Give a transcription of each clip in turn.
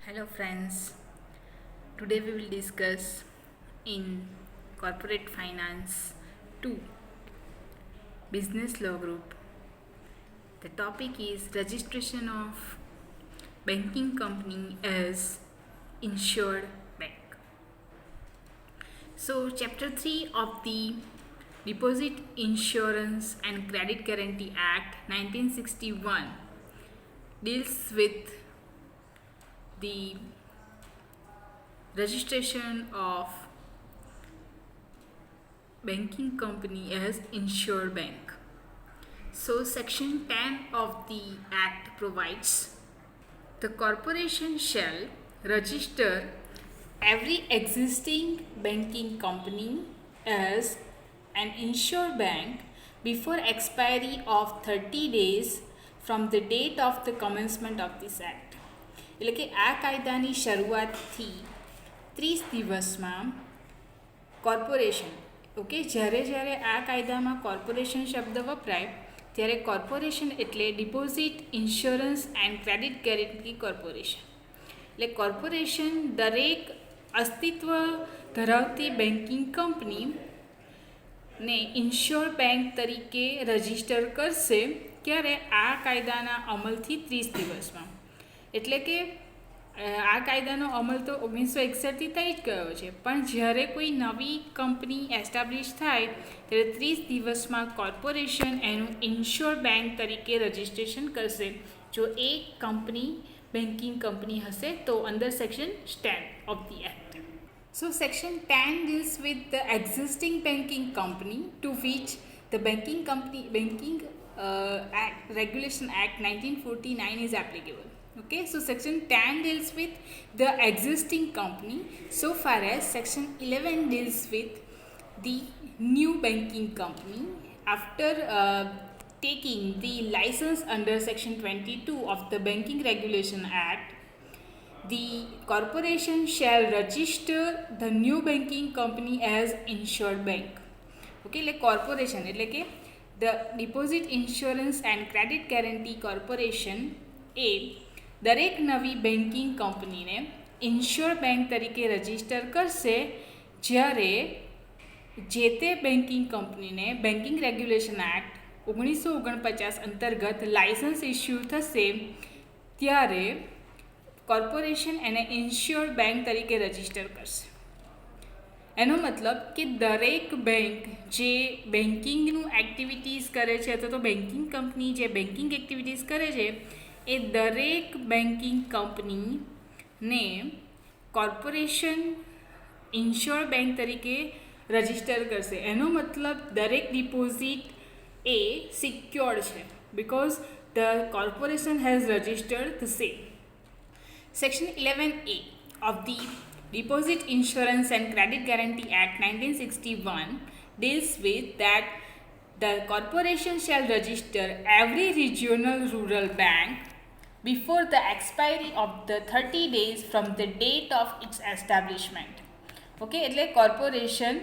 Hello friends, today we will discuss in Corporate Finance 2 Business Law Group. The topic is registration of banking company as insured bank. So chapter 3 of the Deposit Insurance and Credit Guarantee Act 1961 deals with the registration of banking company as insured bank. So section 10 of the act provides the corporation shall register every existing banking company as an insured bank before expiry of 30 days from the date of the commencement of this act. એટલે કે આ કાયદાની શરૂઆતથી 30 દિવસમાં corporation જ્યારે આ કાયદામાં corporation શબ્દ વપરાય ત્યારે કોર્પોરેશન એટલે deposit insurance and credit guarantee corporation. એટલે કોર્પોરેશન દરેક અસ્તિત્વ ધરાવતી બેન્કિંગ કંપનીને ઇન્શ્યોર બેંક તરીકે રજીસ્ટર કરશે ત્યારે આ કાયદાના અમલથી 30 દિવસમાં. એટલે કે આ કાયદાનો અમલ તો 1961થી થઈ જ ગયો છે, પણ જ્યારે કોઈ નવી કંપની એસ્ટાબ્લિશ થાય ત્યારે 30 દિવસમાં કોર્પોરેશન એનું ઇન્શ્યોર બેંક તરીકે રજિસ્ટ્રેશન કરશે જો એ કંપની બેન્કિંગ કંપની હશે તો under section 10 of the act. So section 10 deals with the existing banking company to which the Banking Act, Regulation Act 1949 is applicable. Okay, so section 10 deals with the existing company so far as section 11 deals with the new banking company after taking the license under section 22 of the Banking Regulation Act. The corporation shall register the new banking company as insured bank. Okay, like corporation એટલે કે the Deposit Insurance and Credit Guarantee Corporation એ દરેક નવી banking કંપનીને ensure bank તરીકે register કરશે જ્યારે જે તે બેન્કિંગ કંપનીને બેન્કિંગ રેગ્યુલેશન એક્ટ 1949 અંતર્ગત લાયસન્સ ઇસ્યુ થશે ત્યારે કોર્પોરેશન એને ઇન્શ્યોર બેંક તરીકે રજીસ્ટર કરશે. એનો મતલબ કે દરેક બેંક જે બેન્કિંગનું એક્ટિવિટીઝ કરે છે અથવા તો બેન્કિંગ કંપની જે બેન્કિંગ એક્ટિવિટીઝ કરે છે એ દરેક બેન્કિંગ કંપનીને કોર્પોરેશન ઇન્શ્યોર બેંક તરીકે રજીસ્ટર કરશે. એનો મતલબ દરેક ડિપોઝિટ એ સિક્યોર્ડ છે because the corporation has registered the same. Section 11A of the Deposit Insurance and Credit Guarantee Act 1961 deals with that the corporation shall register every regional rural bank before the expiry of the 30 days from the date of its establishment. Okay, એટલે corporation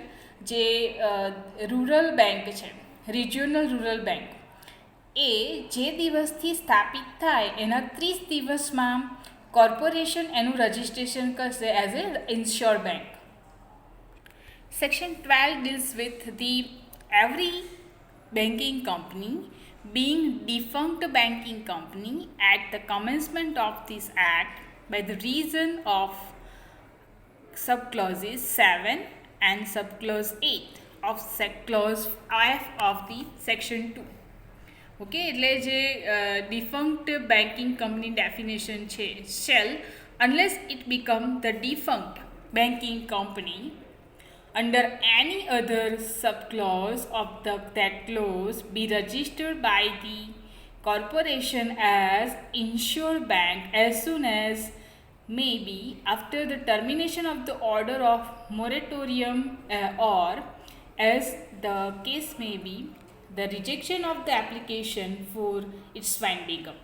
જે rural bank છે regional rural bank એ જે દિવસથી સ્થાપિત થાય એના 30 દિવસમાં corporation એનું રજિસ્ટ્રેશન કરશે as a ensure bank. Section 12 deals with the every banking company being defunct banking company at the commencement of this act by the reason of subclauses 7 and subclause 8 of clause F of the section 2. Okay, એટલે જે defunct banking company definition છે shell unless it become the defunct banking company under any other subclause of that clause be registered by the corporation as insured bank as soon as may be after the termination of the order of moratorium or as the case may be the rejection of the application for its winding up.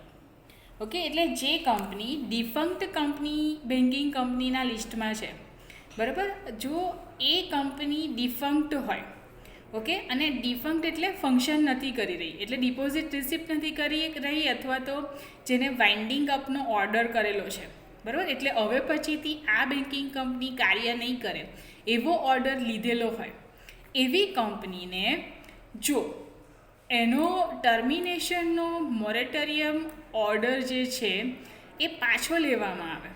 Okay, એટલે જે company ડિફંક્ટ company banking કંપનીના લિસ્ટમાં છે બરાબર, જો એ company ડિફંક્ટ હોય okay અને ડિફંક્ટ એટલે ફંક્શન નથી કરી રહી એટલે ડિપોઝિટ રિસિપ્ટ નથી કરી રહી અથવા તો જેને વાઇન્ડિંગ અપનો ઓર્ડર કરેલો છે બરાબર. એટલે હવે પછીથી આ બેન્કિંગ કંપની કાર્ય નહીં કરે એવો ઓર્ડર લીધેલો હોય એવી કંપનીને જો એનો ટર્મિનેશનનો મોરેટોરિયમ ઓર્ડર જે છે એ પાછો લેવામાં આવે,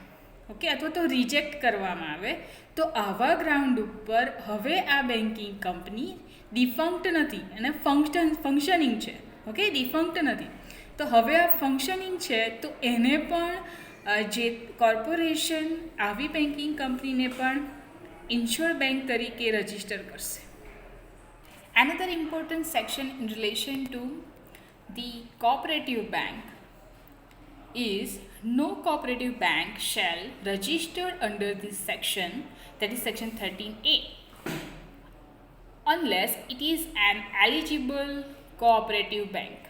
ઓકે, અથવા તો રિજેક્ટ કરવામાં આવે, તો આવા ગ્રાઉન્ડ ઉપર હવે આ બેન્કિંગ કંપની ડિફંક્ટ નથી અને ફંક્શનિંગ છે, ઓકે, ડિફંક્ટ નથી. તો હવે આ ફંક્શનિંગ છે તો એને પણ જે કોર્પોરેશન આવી બેન્કિંગ કંપનીને પણ ઇન્શ્યોર બેંક તરીકે રજીસ્ટર કરશે. Another important section in relation to the cooperative bank is no cooperative bank shall register under this section, that is section 13A, unless it is an eligible cooperative bank.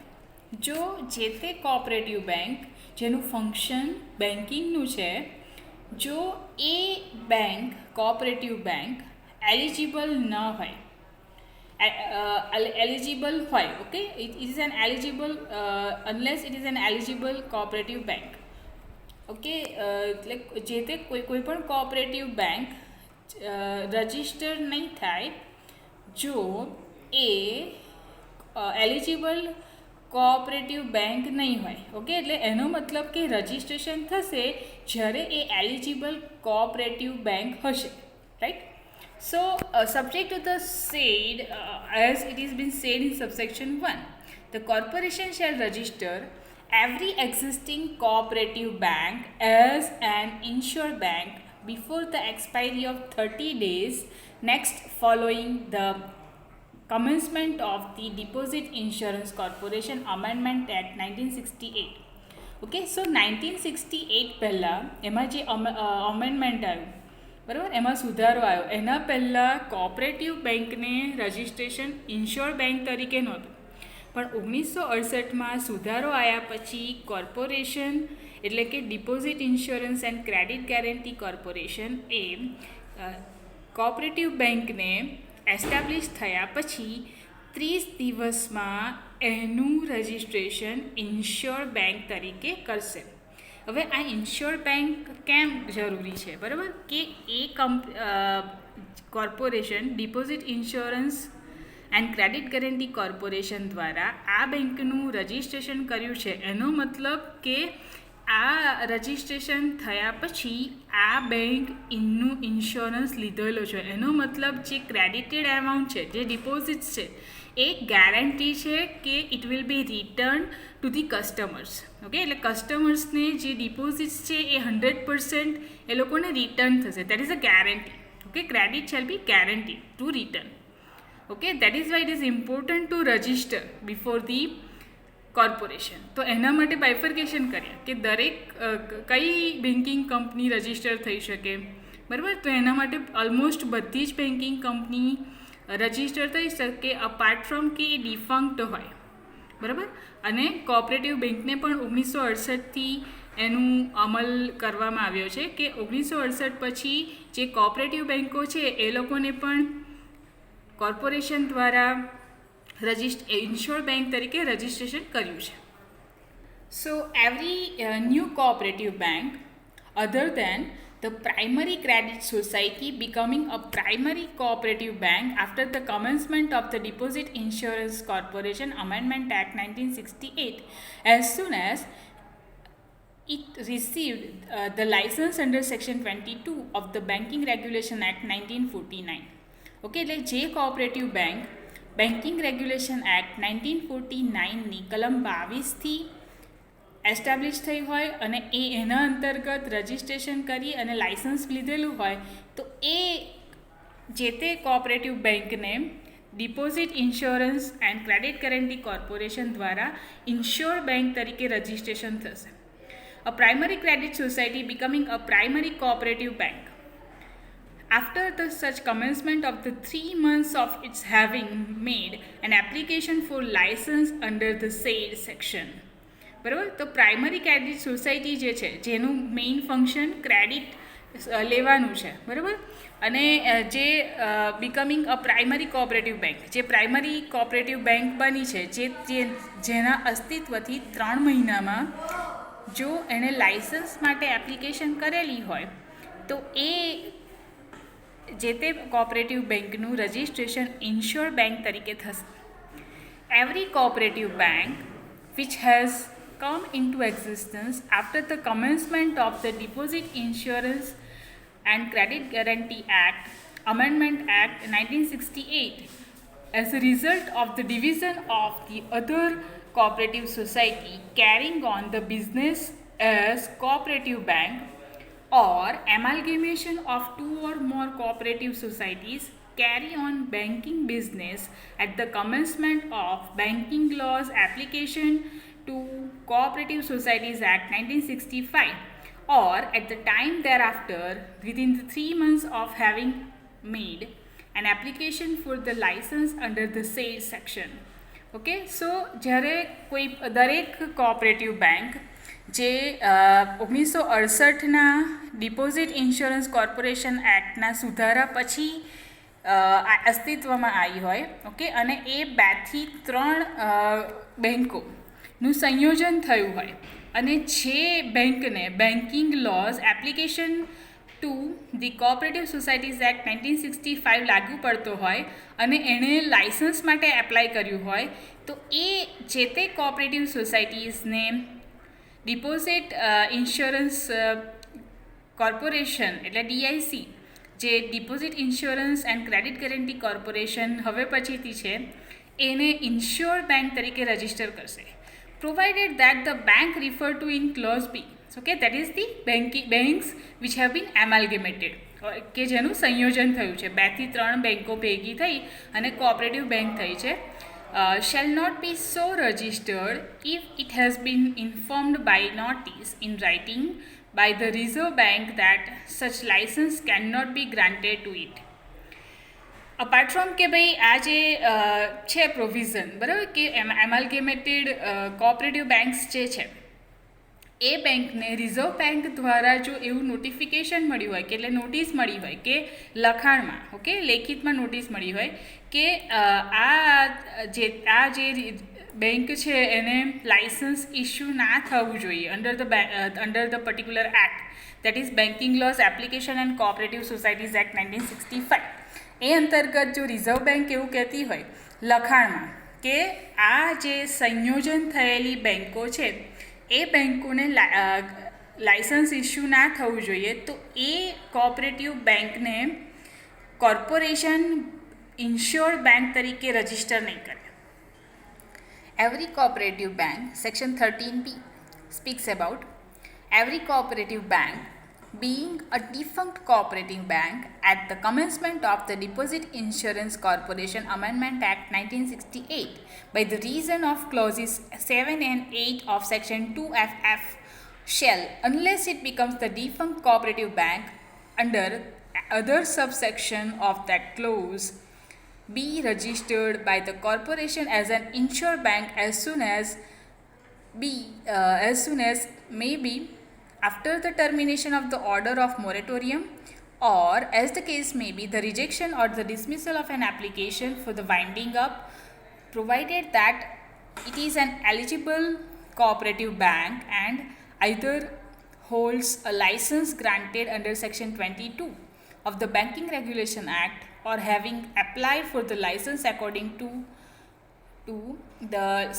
જો જે તે cooperative bank જેનું function બેન્કિંગનું છે, જો એ bank cooperative bank eligible ન હોય, eligible હોય, okay, it is an eligible unless it is an eligible cooperative bank, okay, એટલે જે તે કોઈ પણ કોઓપરેટિવ બેંક રજિસ્ટર નહીં થાય જો એ એલિજિબલ કોઓપરેટિવ બેંક નહીં હોય, ઓકે, એટલે એનો મતલબ કે રજિસ્ટ્રેશન થશે જ્યારે એ એલિજિબલ કોઓપરેટિવ બેંક હશે, right. So, subject to the said, as it is been said in subsection 1, the corporation shall register every existing cooperative bank as an insured bank before the expiry of 30 days next following the commencement of the Deposit Insurance Corporation Amendment Act 1968. Okay, so 1968 પહેલાં એમાં જે amendment આવ્યું, બરાબર, એમાં સુધારો આવ્યો, એના પહેલાં કોઓપરેટિવ બેંકને રજિસ્ટ્રેશન ઇન્શ્યોર બેંક તરીકે નહોતું, પણ 1968માં સુધારો આવ્યા પછી કોર્પોરેશન એટલે કે deposit insurance and credit guarantee corporation A cooperative બેંકને એસ્ટાબ્લિશ થયા પછી 30 દિવસમાં એનું રજિસ્ટ્રેશન ઇન્શ્યોર બેંક તરીકે કરશે. હવે આ ઇન્શ્યોર બેંક કેમ જરૂરી છે, બરાબર, કે એ corporation deposit insurance and credit guarantee corporation દ્વારા આ બેંકનું રજિસ્ટ્રેશન કર્યું છે, એનો મતલબ કે આ રજિસ્ટ્રેશન થયા પછી આ બેંક એનું ઇન્સ્યોરન્સ લીધેલો છે, એનો મતલબ જે ક્રેડિટેડ એમાઉન્ટ છે, જે ડિપોઝિટ્સ છે, એ ગેરંટી છે કે it will be return to the customers, okay, એટલે કસ્ટમર્સને જે ડિપોઝિટ્સ છે એ 100% એ લોકોને રિટર્ન થશે, that is a guarantee, okay, credit shall be guarantee two return, okay, that is why it is important to register before the corporation. તો એના માટે bifurcation કર્યા કે દરેક કઈ બેન્કિંગ કંપની રજિસ્ટર થઈ શકે, બરાબર, તો એના માટે ઓલમોસ્ટ બધી જ બેન્કિંગ કંપની રજિસ્ટર થઈ શકે અપાર્ટ ફ્રોમ કે એ ડિફંક્ટ હોય, બરાબર. અને કોઓપરેટિવ બેંકને પણ 1968થી એનું અમલ કરવામાં આવ્યો છે કે 1968 પછી જે કોઓપરેટિવ બેંકો છે એ લોકોને પણ કોર્પોરેશન દ્વારા ઇન્શ્યોર બેંક તરીકે રજિસ્ટ્રેશન કર્યું છે. So every new cooperative bank other than the primary credit society becoming a primary cooperative bank after the commencement of the Deposit Insurance Corporation Amendment Act 1968 as soon as it received the license under section 22 of the Banking Regulation Act 1949. Okay, એટલે જે cooperative bank banking regulation act 1949ની કલમ 22થી establish થઈ હોય અને એના અંતર્ગત રજિસ્ટ્રેશન કરી અને લાઇસન્સ લીધેલું હોય તો એ જે તે કોઓપરેટિવ બેંકને deposit insurance and credit guarantee corporation દ્વારા ઇન્શ્યોર બેંક તરીકે રજિસ્ટ્રેશન થશે. અ primary credit society becoming a primary cooperative bank after the such commencement of the 3 months of its having made an application for license under the said section. બરાબર, તો primary credit society જે છે જેનું main function credit લેવાનું છે, બરાબર, અને જે બિકમિંગ અ પ્રાઇમરી કોઓપરેટિવ બેંક, જે પ્રાઇમરી કોઓપરેટિવ બેંક બની છે, જેના અસ્તિત્વથી 3 મહિનામાં જો એણે લાઇસન્સ માટે એપ્લિકેશન કરેલી હોય તો એ જે તે કોઓપરેટિવ બેંકનું રજિસ્ટ્રેશન ઇન્શ્યોર બેંક તરીકે થશે. Every cooperative bank which has come into existence after the commencement of the Deposit Insurance and Credit Guarantee Act, Amendment Act 1968, as a result of the division of the other cooperative society carrying on the business as cooperative bank, or amalgamation of two or more cooperative societies carry on banking business at the commencement of Banking Laws Application to Cooperative Societies Act 1965, or at the time thereafter within the 3 months of having made an application for the license under the said section. Okay, so જ્યારે કોઈ દરેક cooperative bank જે 1968ના deposit insurance corporation એક્ટના સુધારા પછી અસ્તિત્વમાં આવી હોય, ઓકે, અને એ 2 થી 3 બેંકોનું સંયોજન થયું હોય અને જે બેંકને banking lose application to the cooperative societies act 1965 લાગુ પડતો હોય અને એણે લાઇસન્સ માટે એપ્લાય કર્યું હોય તો એ જે તે કોઓપરેટિવ સોસાયટીઝને ડિપોઝિટ ઇન્સ્યોરન્સ કોર્પોરેશન એટલે DIC, જે deposit insurance and credit guarantee corporation હવે પછીથી છે, એને ઇન્શ્યોર બેંક તરીકે રજિસ્ટર કરશે, provided that the bank referred to in clause B, okay, that is the banks which have been amalgamated, કે જેનું સંયોજન થયું છે, 2 થી 3 બેંકો ભેગી થઈ અને કોઓપરેટિવ બેંક થઈ છે, shall not be so registered if it has been informed by notice in writing by the Reserve Bank that such license cannot be granted to it. Apart from કે ભાઈ આ જે છે પ્રોવિઝન, બરાબર, કે એમાલ્ગેમેટેડ cooperative banks જે છે એ બેંકને રિઝર્વ બેંક દ્વારા જો એવું નોટિફિકેશન મળ્યું હોય કે એટલે નોટિસ મળી હોય કે લખાણમાં, ઓકે, લેખિતમાં નોટિસ મળી હોય કે આ જે બેંક છે એને લાઇસન્સ ઇસ્યુ ના થવું જોઈએ under the particular act, that is banking lose application and cooperative societies act 1965. એ અંતર્ગત જો રિઝર્વ બેંક એવું કહેતી હોય લખાણમાં કે આ જે સંયોજન થયેલી બેંકો છે એ બેંકોને લાઇસન્સ ઇસ્યુ ના થવું જોઈએ તો એ કોઓપરેટિવ બેંકને કોર્પોરેશન ઇન્શ્યોર્ડ બેંક તરીકે રજિસ્ટર નહીં કરે. Every cooperative bank, section 13B speaks about every cooperative bank being a defunct cooperative bank at the commencement of the Deposit Insurance Corporation Amendment Act 1968 by the reason of clauses 7 and 8 of section 2FF shall, unless it becomes the defunct cooperative bank under other subsection of that clause, be registered by the corporation as an insured bank as soon as may be after the termination of the order of moratorium, or as the case may be the rejection or the dismissal of an application for the winding up, provided that it is an eligible cooperative bank and either holds a license granted under section 22 of the Banking Regulation Act, or having applied for the license according to that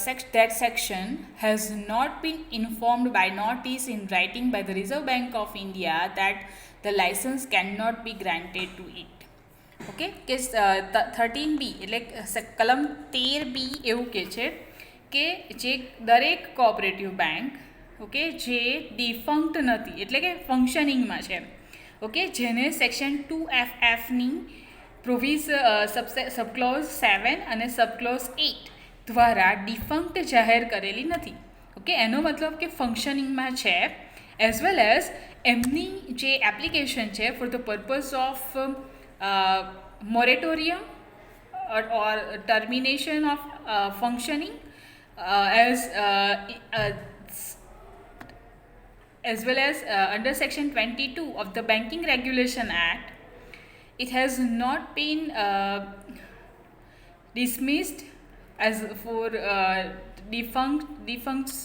section has not been informed by notice in writing by the Reserve Bank of India that the license cannot be granted to it. Okay, કે 13B એટલે કલમ 13B એવું કહે છે કે જે દરેક cooperative bank, okay, જે ડિફંક્ટ નથી એટલે કે ફંક્શનિંગમાં છે, ઓકે, જેને સેક્શન 2FFની સબક્લોઝ 7 અને સબક્લોઝ 8 દ્વારા ડિફંક્ટ જાહેર કરેલી નથી, ઓકે, એનો મતલબ કે ફંક્શનિંગમાં છે, એઝ વેલ એઝ એમની જે એપ્લિકેશન છે for the purpose of moratorium or termination of functioning as well as under section 22 of the Banking Regulation Act, it has not been dismissed as for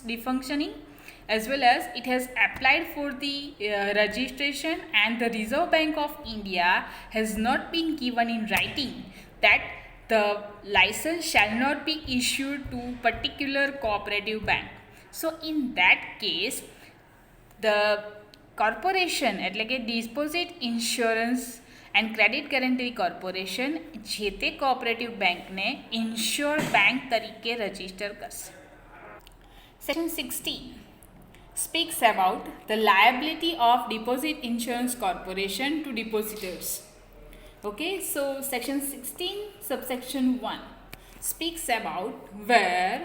defunctioning, as well as it has applied for the registration, and the Reserve Bank of India has not been given in writing that the license shall not be issued to particular cooperative bank. So in that case, the corporation એટલે કે deposit insurance and credit guarantee corporation જે તે cooperative બેંકને ensure bank તરીકે register કરશે. Section 16 speaks about the liability of Deposit Insurance Corporation to depositors. Okay, so section 16 subsection 1 speaks about where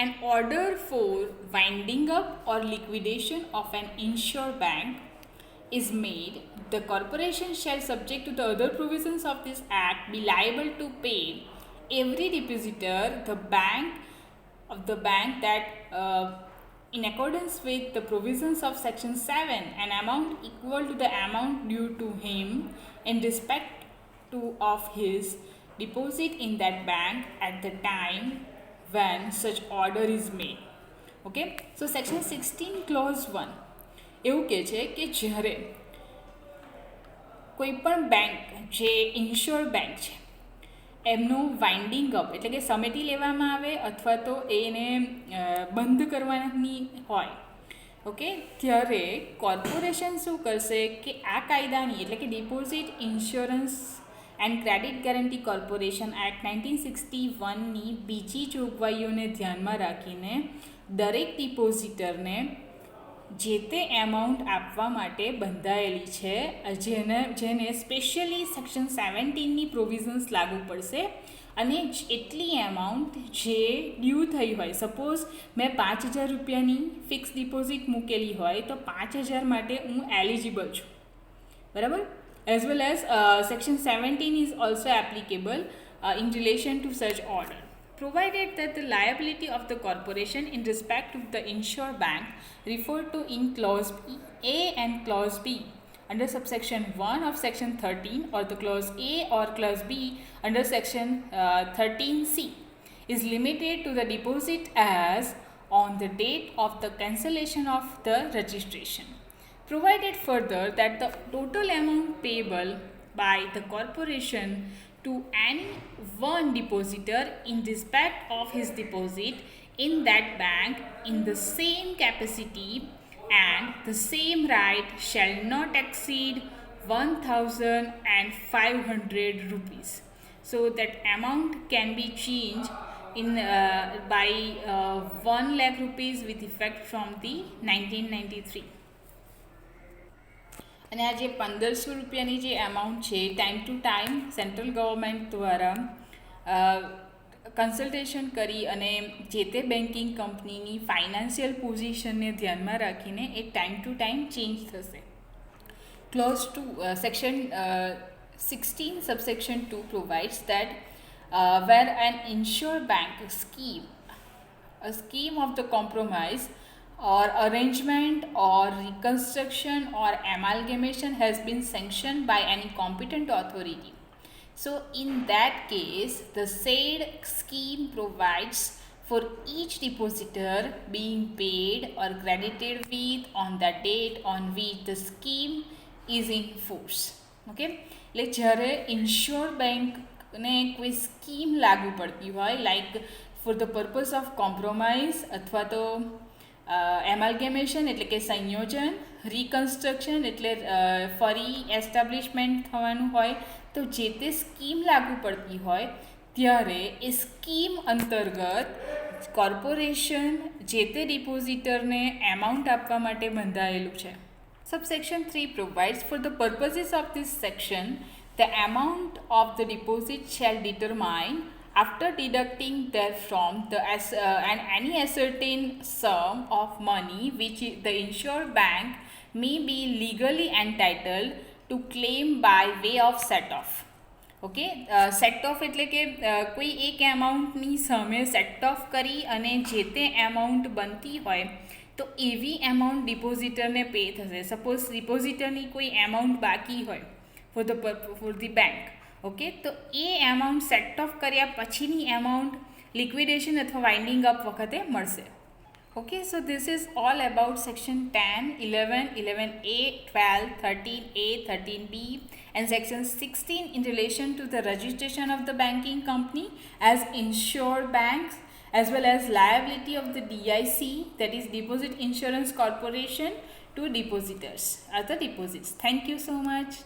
an order for winding up or liquidation of an insured bank is made, the corporation shall, subject to the other provisions of this act, be liable to pay every depositor the bank that in accordance with the provisions of section 7 an amount equal to the amount due to him in respect of his deposit in that bank at the time when such order is made. Okay, so section 16 clause 1 એવું કહે છે કે જ્યારે કોઈ પણ bank જે ensure bank છે એમનું વાઇન્ડિંગ અપ એટલે કે સમેટી લેવામાં આવે અથવા તો એને બંધ કરવાની હોય, ઓકે, ત્યારે કોર્પોરેશન શું કરશે કે આ કાયદાની એટલે કે deposit insurance and credit guarantee corporation act 1961ની બીજી જોગવાઈઓને ધ્યાનમાં રાખીને દરેક ડિપોઝિટરને જે તે એમાઉન્ટ આપવા માટે બંધાયેલી છે, જેને સ્પેશિયલી સેક્શન 17ની પ્રોવિઝન્સ લાગુ પડશે અને એટલી એમાઉન્ટ જે ડ્યુ થઈ હોય, સપોઝ મેં 5,000 રૂપિયાની ફિક્સ ડિપોઝિટ મૂકેલી હોય તો 5,000 માટે હું એલિજિબલ છું, બરાબર. As well as section 17 is also applicable in relation to such order, provided that the liability of the corporation in respect of the insured bank referred to in clause A and clause B under subsection 1 of section 13 or the clause A or clause B under section 13C is limited to the deposit as on the date of the cancellation of the registration. Provided further that the total amount payable by the corporation to any one depositor in respect of his deposit in that bank in the same capacity and the same right shall not exceed 1,500 rupees. So that amount can be changed in by 1 lakh rupees with effect from the 1993. અને આ જે 1,500 રૂપિયાની જે amount છે time to time central government દ્વારા consultation કરી અને જે તે બેન્કિંગ કંપનીની ફાઇનાન્શિયલ પોઝિશનને ધ્યાનમાં રાખીને એ ટાઈમ ટુ ટાઈમ ચેન્જ થશે. Clause 2 section 16 subsection 2 provides that where an insured bank a scheme of the compromise or arrangement or reconstruction or amalgamation has been sanctioned by any competent authority. So in that case, the said scheme provides for each depositor being paid or credited with on the date on which the scheme is in force. Okay, એટલે જ્યારે ensure બેંકને કોઈ scheme લાગુ પડતી હોય, like for the purpose of compromise અથવા તો એમાલ્ગેમેશન એટલે કે સંયોજન, રિકન્સ્ટ્રક્શન એટલે ફરી એસ્ટાબ્લિશમેન્ટ થવાનું હોય, તો જે તે સ્કીમ લાગુ પડતી હોય ત્યારે એ સ્કીમ અંતર્ગત કોર્પોરેશન જે તે ડિપોઝિટરને એમાઉન્ટ આપવા માટે બંધાયેલું છે. Subsection 3 provides for the purposes of this section, the amount of the deposit shall determine after deducting therefrom and any ascertained sum of money which the insured bank may be legally entitled to claim by way of set-off. Okay, set of એટલે કે કોઈ એક એમાઉન્ટની સામે set of કરી અને જે તે amount બનતી હોય તો એવી એમાઉન્ટ ડિપોઝિટરને પે થશે. સપોઝ ડિપોઝિટરની કોઈ એમાઉન્ટ બાકી હોય ફોર ધી બેંક, ઓકે, તો એ એમાઉન્ટ સેટ ઓફ કર્યા પછીની એમાઉન્ટ લિક્વિડેશન અથવા વાઇન્ડિંગ અપ વખતે મળશે. Okay, so this is all about section 10, 11, 11A, 12, 13A, 13B and section 16 in relation to the registration of the banking company as insured banks, as well as liability of the DIC, that is Deposit Insurance Corporation, to depositors or the deposits. Thank you so much.